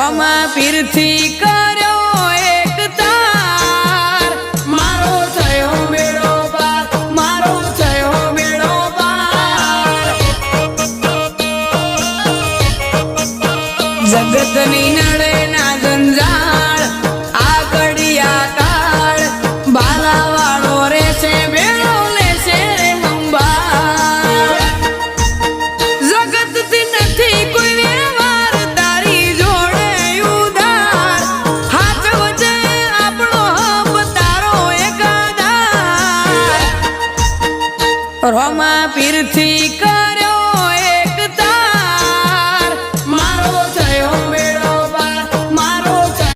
રોમા પીરથી કર્યો એક તાર મારો થયો મેળો પાર મારો થયો મેળો પાર જગતની નડે ના જંજાળ આ કડિયા કાળ બાલાવાળો રેશે મેળો લેશે અંબાળ જગતથી નથી કોઈ વ્યવહાર તારી જોડે ઉધાર હાથ વચ્ચે આપણો તારો એકાદાર રોમા પીરથી